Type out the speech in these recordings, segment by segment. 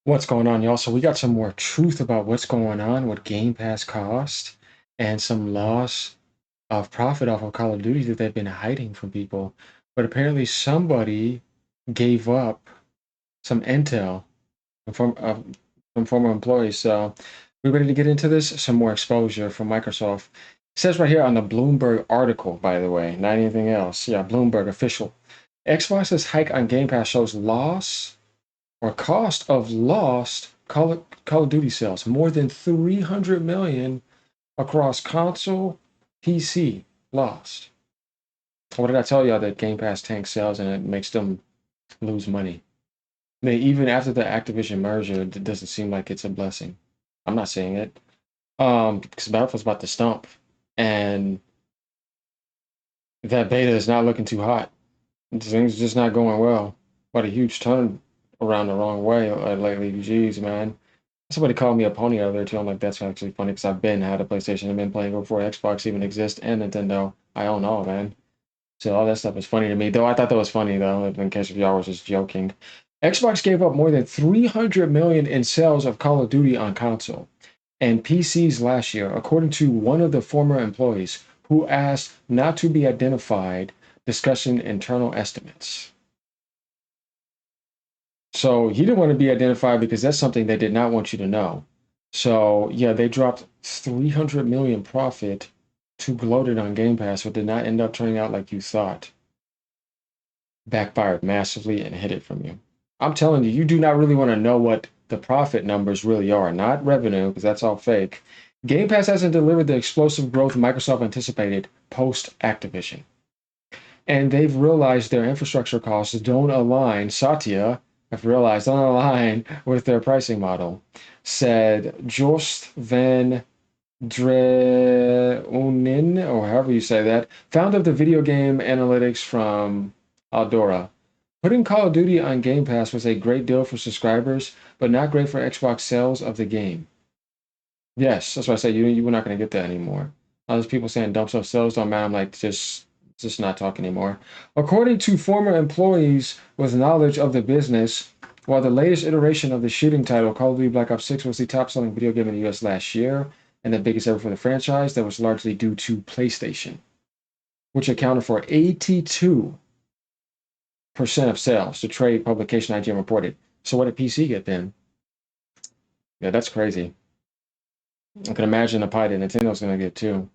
What's going on, y'all? So we got some more truth about what's going on with Game Pass cost and some loss of profit off of Call of Duty that they've been hiding from people. But apparently somebody gave up some intel from former employees. So we're ready to get into this. Some more exposure from Microsoft. It says right here on the Bloomberg article, by the way, not anything else. Yeah, Bloomberg official. Xbox's hike on Game Pass shows loss or cost of lost Call of Duty sales, more than 300 million across console, PC lost. What did I tell y'all that Game Pass tanks sales and it makes them lose money? Even after the Activision merger, it doesn't seem like it's a blessing. I'm not saying it. Because Battlefield's about to stump, and that beta is not looking too hot. Things just not going well. But a huge turn around the wrong way lately. Jeez, man. Somebody called me a pony out there too. I'm like, that's actually funny because I've been had a PlayStation. I've been playing before Xbox even exists and Nintendo. I own all, man. So all that stuff is funny to me. Though I thought that was funny though, in case if y'all was just joking. Xbox gave up more than 300 million in sales of Call of Duty on console and PCs last year, according to one of the former employees who asked not to be identified, discussing internal estimates. So he didn't want to be identified because that's something they did not want you to know. So yeah, they dropped 300 million profit to gloat it on Game Pass, but did not end up turning out like you thought. Backfired massively and hid it from you. I'm telling you, you do not really want to know what the profit numbers really are, not revenue, because that's all fake. Game Pass hasn't delivered the explosive growth Microsoft anticipated post Activision. And they've realized their infrastructure costs don't align. Satya have realized don't align with their pricing model, said Jost van Dreunen, or however you say that, founder of the video game analytics from Aldora. Putting Call of Duty on Game Pass was a great deal for subscribers, but not great for Xbox sales of the game. Yes, that's why I say you were not going to get that anymore. All those people saying dump stuff sales don't matter. I'm like, just not talking anymore. According to former employees with knowledge of the business, while the latest iteration of the shooting title, Call of Duty Black Ops 6, was the top-selling video game in the US last year and the biggest ever for the franchise, that was largely due to PlayStation, which accounted for 82% of sales, the trade publication IGN reported. So what did PC get then? Yeah, that's crazy. I can imagine the pie that Nintendo's going to get too.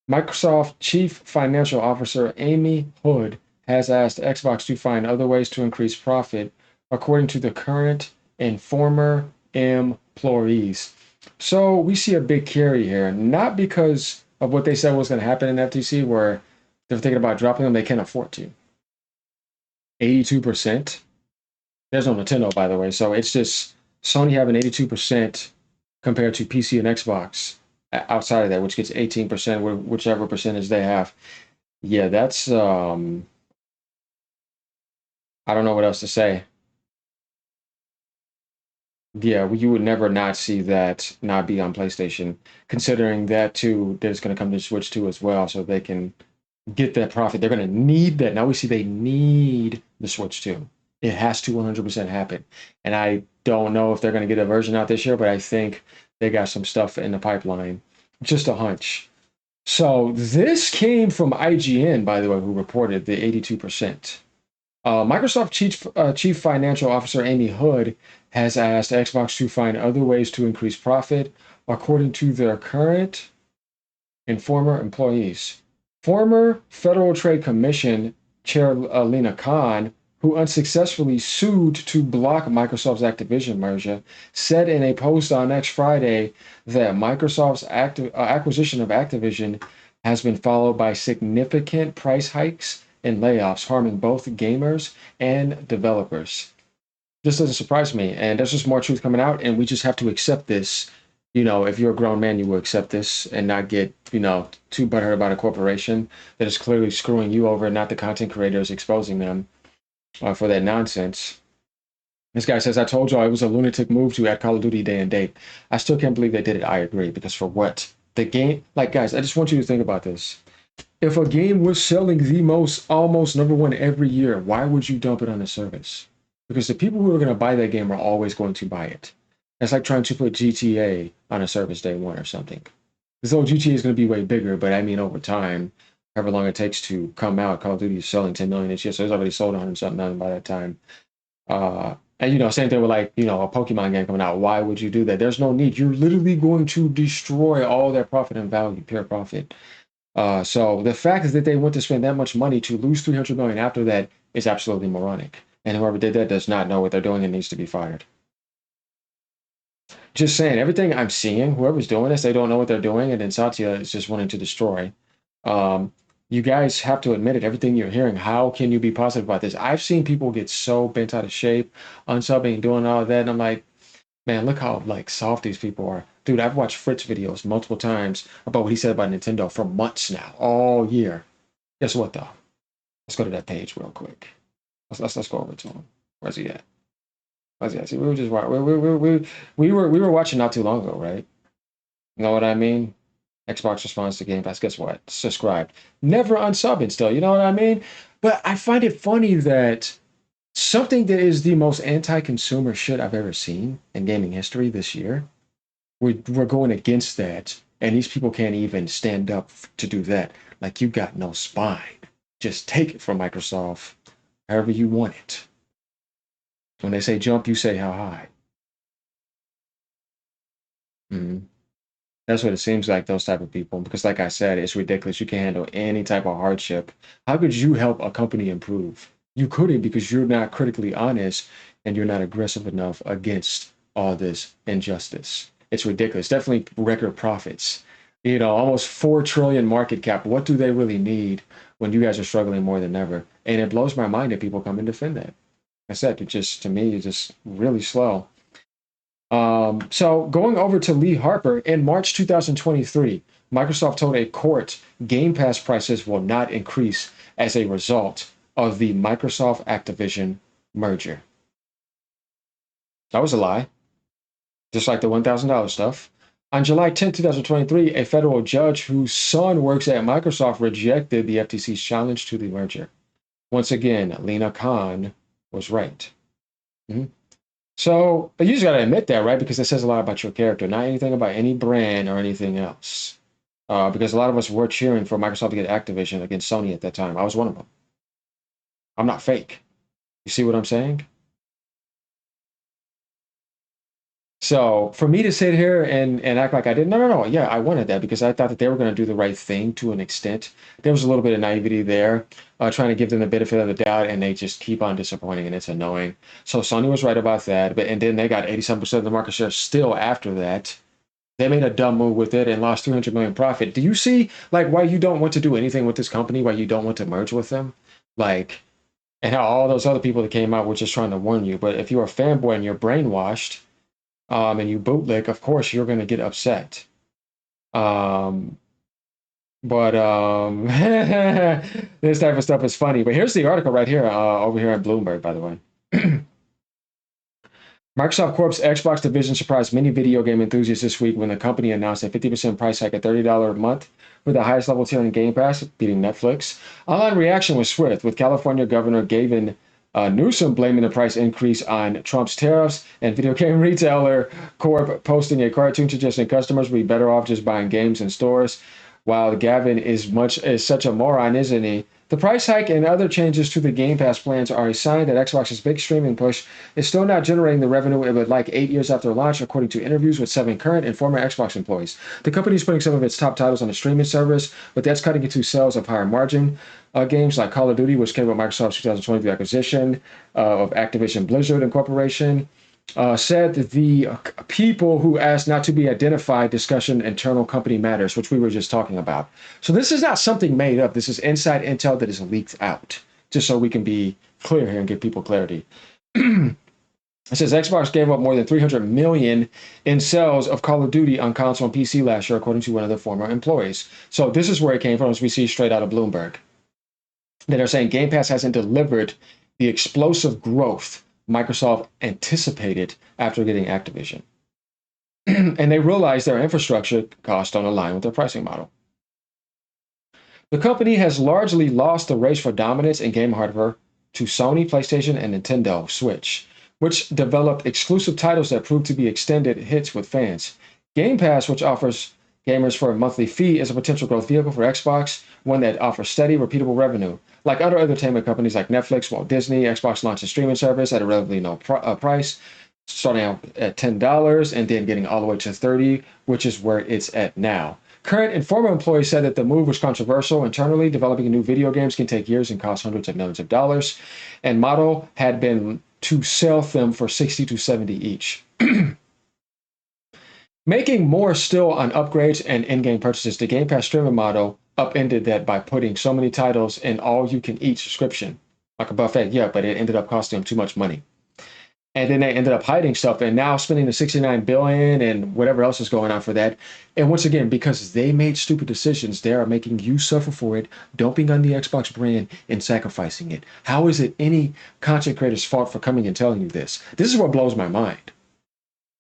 Microsoft Chief Financial Officer Amy Hood has asked Xbox to find other ways to increase profit, according to the current and former employees. So we see a big carry here, not because of what they said was going to happen in FTC, where they're thinking about dropping them, they can't afford to. 82%. There's no Nintendo, by the way, so it's just Sony having 82% compared to PC and Xbox outside of that, which gets 18%, whichever percentage they have. Yeah, that's I don't know what else to say. Yeah, you would never not see that not be on PlayStation, considering that too, there's going to come to Switch 2 as well, so they can get that profit. They're going to need that. Now we see they need the Switch 2. It has to 100% happen. And I don't know if they're going to get a version out this year, but I think they got some stuff in the pipeline. Just a hunch. So this came from IGN, by the way, who reported the 82%. Microsoft Chief Financial Officer Amy Hood has asked Xbox to find other ways to increase profit, according to their current and former employees. Former Federal Trade Commission Chair Lena Khan, who unsuccessfully sued to block Microsoft's Activision merger, said in a post on X Friday that Microsoft's acquisition of Activision has been followed by significant price hikes and layoffs, harming both gamers and developers. This doesn't surprise me, and there's just more truth coming out, and we just have to accept this. If you're a grown man, you will accept this and not get, too butthurt about a corporation that is clearly screwing you over, not the content creators exposing them for that nonsense. This guy says, I told y'all it was a lunatic move to add Call of Duty day and date. I still can't believe they did it. I agree, because for what? The game, like, guys, I just want you to think about this. If a game was selling the most, almost number one every year, why would you dump it on the service? because the people who are going to buy that game are always going to buy it. It's like trying to put GTA on a service day one or something. This old GTA is going to be way bigger, but I mean, over time, however long it takes to come out, Call of Duty is selling 10 million this year, so it's already sold 100 something million by that time. And same thing with like, a Pokemon game coming out. Why would you do that? There's no need. You're literally going to destroy all their profit and value, pure profit. So the fact is that they want to spend that much money to lose 300 million after that is absolutely moronic. And whoever did that does not know what they're doing and needs to be fired. Just saying, everything I'm seeing, whoever's doing this, they don't know what they're doing, and then Satya is just wanting to destroy. You guys have to admit it. Everything you're hearing, how can you be positive about this? I've seen people get so bent out of shape, unsubbing, doing all of that, and I'm like, man, look how like soft these people are. Dude, I've watched Fritz videos multiple times about what he said about Nintendo for months now, all year. Guess what though? Let's go to that page real quick. Let's go over to him. Where's he at? Where's he at? See, we were just we were watching not too long ago, right? You know what I mean? Xbox responds to Game Pass. Guess what? Subscribed. Never unsubbing still. You know what I mean? But I find it funny that something that is the most anti-consumer shit I've ever seen in gaming history this year, we're going against that, and these people can't even stand up to do that. Like, you got no spine. Just take it from Microsoft however you want it. When they say jump, you say how high. Mm-hmm. That's what it seems like, those type of people. Because like I said, it's ridiculous. You can't handle any type of hardship. How could you help a company improve? You couldn't, because you're not critically honest and you're not aggressive enough against all this injustice. It's ridiculous. Definitely record profits. Almost 4 trillion market cap. What do they really need when you guys are struggling more than ever? And it blows my mind that people come and defend that. I said, to me, it's just really slow. So going over to Lee Harper, in March 2023, Microsoft told a court Game Pass prices will not increase as a result of the Microsoft Activision merger. That was a lie, just like the $1,000 stuff. On July 10, 2023, a federal judge whose son works at Microsoft rejected the FTC's challenge to the merger. Once again, Lena Khan was right. Mm-hmm. So you just got to admit that, right? Because it says a lot about your character, not anything about any brand or anything else. Because a lot of us were cheering for Microsoft to get Activision against Sony at that time. I was one of them. I'm not fake. You see what I'm saying? So for me to sit here and act like I didn't, no. Yeah, I wanted that because I thought that they were going to do the right thing to an extent. There was a little bit of naivety there, trying to give them the benefit of the doubt, and they just keep on disappointing, and it's annoying. So Sony was right about that, and then they got 87% of the market share still after that. They made a dumb move with it and lost 300 million profit. Do you see like why you don't want to do anything with this company? Why you don't want to merge with them? Like, and how all those other people that came out were just trying to warn you. But if you're a fanboy and you're brainwashed, and you bootleg, of course you're going to get upset. Um, but this type of stuff is funny. But here's the article right here, over here at Bloomberg, by the way. Microsoft Corp's Xbox division surprised many video game enthusiasts this week when the company announced a 50% price hike at $30 a month for the highest level tier in Game Pass, beating Netflix. Online reaction was swift, with California Governor Gavin Newsom blaming the price increase on Trump's tariffs, and video game retailer Corp posting a cartoon suggesting customers would be better off just buying games in stores. While Gavin is such a moron, isn't he? The price hike and other changes to the Game Pass plans are a sign that Xbox's big streaming push is still not generating the revenue it would like 8 years after launch, according to interviews with 7 current and former Xbox employees. The company is putting some of its top titles on the streaming service, but that's cutting into sales of higher margin games like Call of Duty, which came with Microsoft's 2023 acquisition of Activision Blizzard Incorporation. Said that the people who asked not to be identified discussion internal company matters, which we were just talking about. So this is not something made up. This is inside intel that is leaked out, just so we can be clear here and give people clarity. It says Xbox gave up more than 300 million in sales of Call of Duty on console and PC last year, according to one of the former employees. So this is where it came from, as we see straight out of Bloomberg. That are saying Game Pass hasn't delivered the explosive growth Microsoft anticipated after getting Activision. And they realized their infrastructure costs don't align with their pricing model. The company has largely lost the race for dominance in game hardware to Sony, PlayStation, and Nintendo Switch, which developed exclusive titles that proved to be extended hits with fans. Game Pass, which offers gamers for a monthly fee, is a potential growth vehicle for Xbox, one that offers steady, repeatable revenue. Like other entertainment companies like Netflix, Walt Disney, Xbox launched a streaming service at a relatively low price, starting out at $10 and then getting all the way to $30, which is where it's at now. Current and former employees said that the move was controversial internally. Developing new video games can take years and cost hundreds of millions of dollars, and model had been to sell them for 60 to 70 each. Making more still on upgrades and in-game purchases, the Game Pass streaming model upended that by putting so many titles in all-you-can-eat subscription, like a buffet. Yeah, but it ended up costing them too much money. And then they ended up hiding stuff and now spending the 69 billion and whatever else is going on for that. And once again, because they made stupid decisions, they are making you suffer for it, dumping on the Xbox brand and sacrificing it. How is it any content creator's fault for coming and telling you this? This is what blows my mind.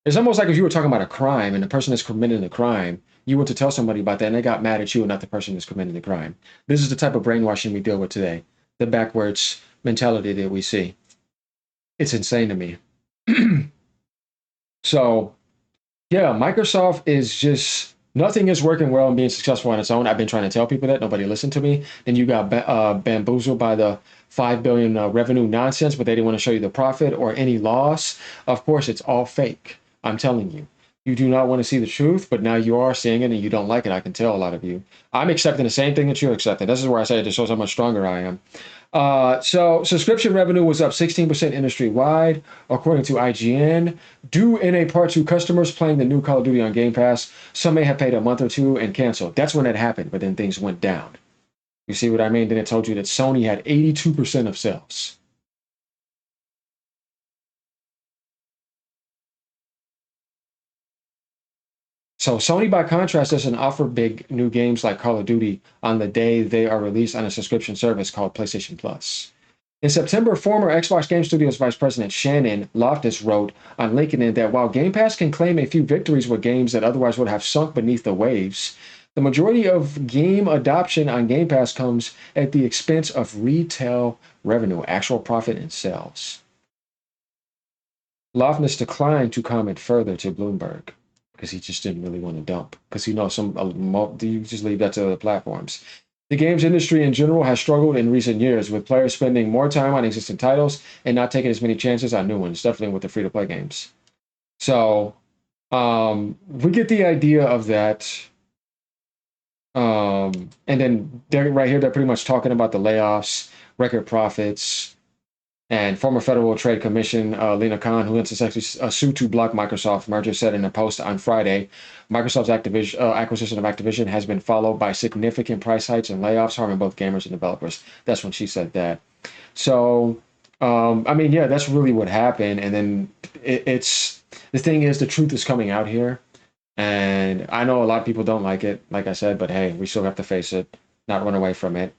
It's almost like if you were talking about a crime and the person that's committing the crime, you went to tell somebody about that and they got mad at you and not the person that's committing the crime. This is the type of brainwashing we deal with today, the backwards mentality that we see. It's insane to me. So, yeah, Microsoft is just nothing is working well and being successful on its own. I've been trying to tell people that nobody listened to me. Then you got bamboozled by the 5 billion revenue nonsense, but they didn't want to show you the profit or any loss. Of course, it's all fake. I'm telling you. You do not want to see the truth, but now you are seeing it and you don't like it. I can tell a lot of you. I'm accepting the same thing that you're accepting. This is where I say it just shows how much stronger I am. So subscription revenue was up 16% industry-wide, according to IGN, due in a part to customers playing the new Call of Duty on Game Pass. Some may have paid a month or two and canceled. That's when it happened, but then things went down. You see what I mean? Then it told you that Sony had 82% of sales. So Sony, by contrast, doesn't offer big new games like Call of Duty on the day they are released on a subscription service called PlayStation Plus. In September, former Xbox Game Studios Vice President Shannon Loftus wrote on LinkedIn that while Game Pass can claim a few victories with games that otherwise would have sunk beneath the waves, the majority of game adoption on Game Pass comes at the expense of retail revenue, actual profit, and sales. Loftus declined to comment further to Bloomberg, because he just didn't really want to dump. Because you know, you just leave that to other platforms. The games industry in general has struggled in recent years, with players spending more time on existing titles and not taking as many chances on new ones, definitely with the free-to-play games. So we get the idea of that. And then right here, they're pretty much talking about the layoffs, record profits, and former Federal Trade Commission Lena Khan, who intercepted a suit to block Microsoft merger, said in a post on Friday, Microsoft's acquisition of Activision has been followed by significant price hikes and layoffs, harming both gamers and developers. That's when she said that. So, I mean, yeah, that's really what happened. And then it's the thing is, the truth is coming out here. And I know a lot of people don't like it, like I said, but hey, we still have to face it, not run away from it.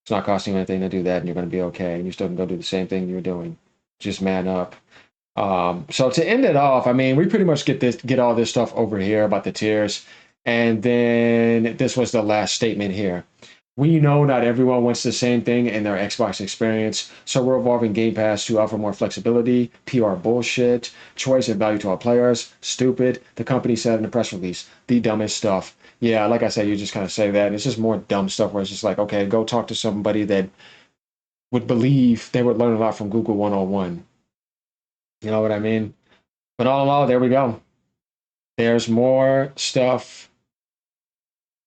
It's not costing you anything to do that, and you're going to be okay. And you still can go do the same thing you're doing. Just man up. So to end it off, I mean, we pretty much get all this stuff over here about the tiers. And then this was the last statement here. We know not everyone wants the same thing in their Xbox experience, so we're evolving Game Pass to offer more flexibility, PR bullshit, choice and value to our players. Stupid, the company said in the press release. The dumbest stuff. Yeah, like I said, you just kind of say that. It's just more dumb stuff where it's just like, okay, go talk to somebody that would believe they would learn a lot from Google 101. You know what I mean? But all in all, there we go. There's more stuff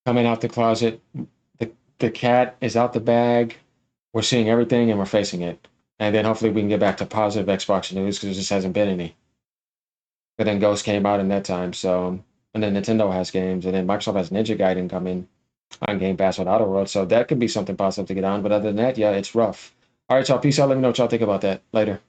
coming out the closet. The cat is out the bag. We're seeing everything and we're facing it. And then hopefully we can get back to positive Xbox news because there just hasn't been any. But then Ghost came out in that time, so... And then Nintendo has games, and then Microsoft has Ninja Gaiden coming on Game Pass with Outer Worlds, so that could be something positive to get on. But other than that, yeah, it's rough. All right, y'all, peace out. Let me know what y'all think about that. Later.